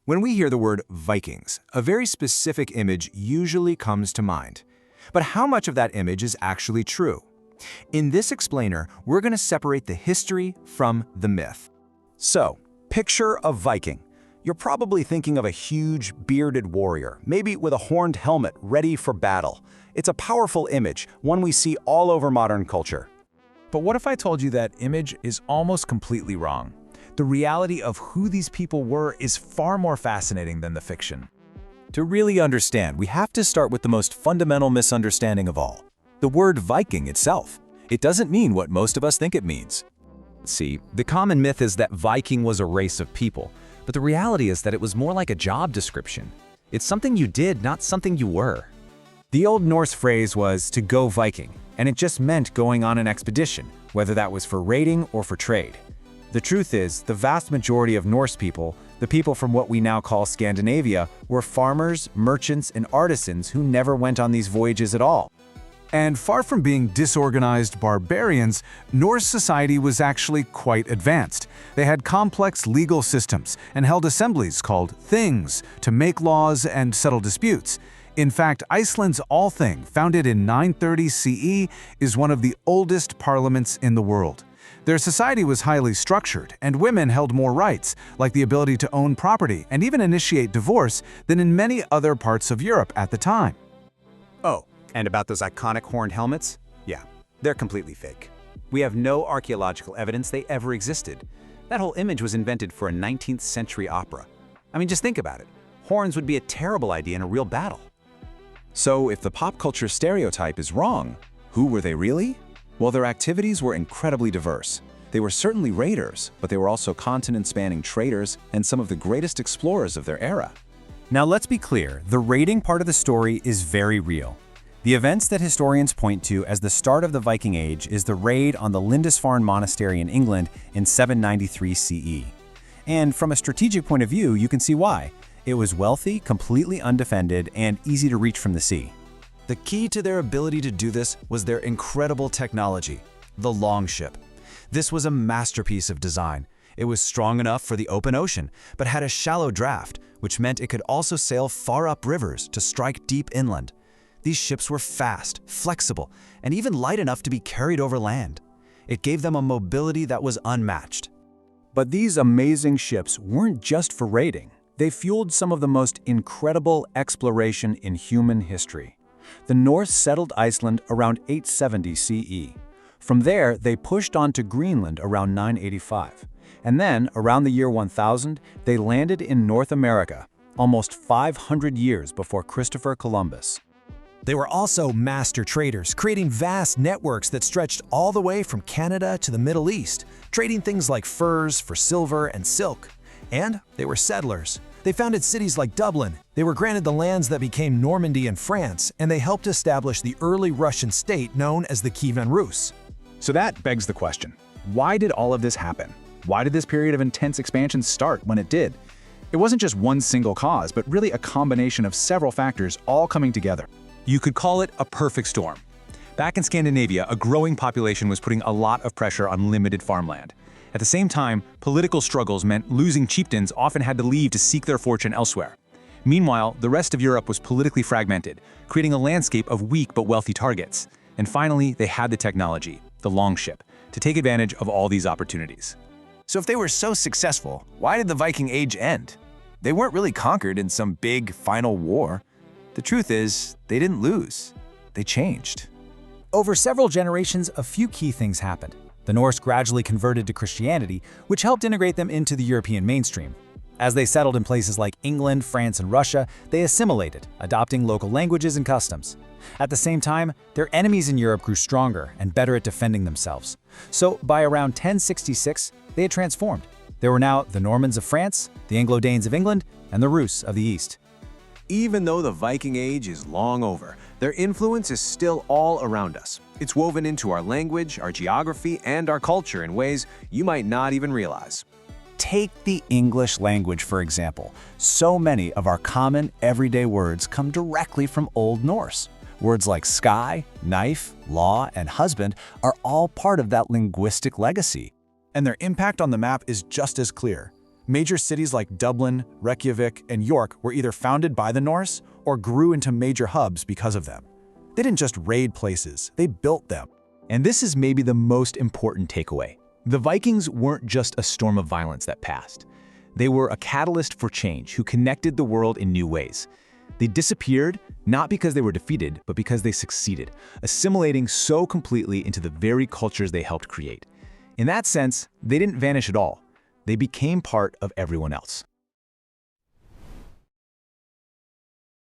When we hear the word Vikings, a very specific image usually comes to mind. But how much of that image is actually true? In this explainer, we're going to separate the history from the myth. So, picture a Viking. You're probably thinking of a huge, bearded warrior, maybe with a horned helmet ready for battle. It's a powerful image, one we see all over modern culture. But what if I told you that image is almost completely wrong? The reality of who these people were is far more fascinating than the fiction. To really understand, we have to start with the most fundamental misunderstanding of all. The word Viking itself. It doesn't mean what most of us think it means. See, the common myth is that Viking was a race of people, but the reality is that it was more like a job description. It's something you did, not something you were. The Old Norse phrase was to go Viking, and it just meant going on an expedition, whether that was for raiding or for trade. The truth is, the vast majority of Norse people, the people from what we now call Scandinavia, were farmers, merchants, and artisans who never went on these voyages at all. And far from being disorganized barbarians, Norse society was actually quite advanced. They had complex legal systems and held assemblies called things to make laws and settle disputes. In fact, Iceland's Althing, founded in 930 CE, is one of the oldest parliaments in the world. Their society was highly structured, and women held more rights, like the ability to own property and even initiate divorce, than in many other parts of Europe at the time. Oh, and about those iconic horned helmets? Yeah, they're completely fake. We have no archaeological evidence they ever existed. That whole image was invented for a 19th century opera. I mean, just think about it. Horns would be a terrible idea in a real battle. So if the pop culture stereotype is wrong, who were they really? Well, their activities were incredibly diverse. They were certainly raiders, but they were also continent-spanning traders and some of the greatest explorers of their era. Now let's be clear, the raiding part of the story is very real. The events that historians point to as the start of the Viking Age is the raid on the Lindisfarne Monastery in England in 793 CE. And from a strategic point of view, you can see why. It was wealthy, completely undefended, and easy to reach from the sea. The key to their ability to do this was their incredible technology, the longship. This was a masterpiece of design. It was strong enough for the open ocean, but had a shallow draft, which meant it could also sail far up rivers to strike deep inland. These ships were fast, flexible, and even light enough to be carried over land. It gave them a mobility that was unmatched. But these amazing ships weren't just for raiding. They fueled some of the most incredible exploration in human history. The Norse settled Iceland around 870 CE. From there, they pushed on to Greenland around 985. And then, around the year 1000, they landed in North America, almost 500 years before Christopher Columbus. They were also master traders, creating vast networks that stretched all the way from Canada to the Middle East, trading things like furs for silver and silk. And they were settlers. They founded cities like Dublin, they were granted the lands that became Normandy in France, and they helped establish the early Russian state known as the Kievan Rus. So that begs the question, why did all of this happen? Why did this period of intense expansion start when it did? It wasn't just one single cause, but really a combination of several factors all coming together. You could call it a perfect storm. Back in Scandinavia, a growing population was putting a lot of pressure on limited farmland. At the same time, political struggles meant losing chieftains often had to leave to seek their fortune elsewhere. Meanwhile, the rest of Europe was politically fragmented, creating a landscape of weak but wealthy targets. And finally, they had the technology, the longship, to take advantage of all these opportunities. So if they were so successful, why did the Viking Age end? They weren't really conquered in some big final war. The truth is, they didn't lose. They changed. Over several generations, a few key things happened. The Norse gradually converted to Christianity, which helped integrate them into the European mainstream. As they settled in places like England, France, and Russia, they assimilated, adopting local languages and customs. At the same time, their enemies in Europe grew stronger and better at defending themselves. So by around 1066, they had transformed. There were now the Normans of France, the Anglo-Danes of England, and the Rus of the East. Even though the Viking Age is long over, their influence is still all around us. It's woven into our language, our geography, and our culture in ways you might not even realize. Take the English language, for example. So many of our common, everyday words come directly from Old Norse. Words like sky, knife, law, and husband are all part of that linguistic legacy. And their impact on the map is just as clear. Major cities like Dublin, Reykjavik, and York were either founded by the Norse or grew into major hubs because of them. They didn't just raid places, they built them. And this is maybe the most important takeaway. The Vikings weren't just a storm of violence that passed. They were a catalyst for change who connected the world in new ways. They disappeared not because they were defeated, but because they succeeded, assimilating so completely into the very cultures they helped create. In that sense, they didn't vanish at all. They became part of everyone else.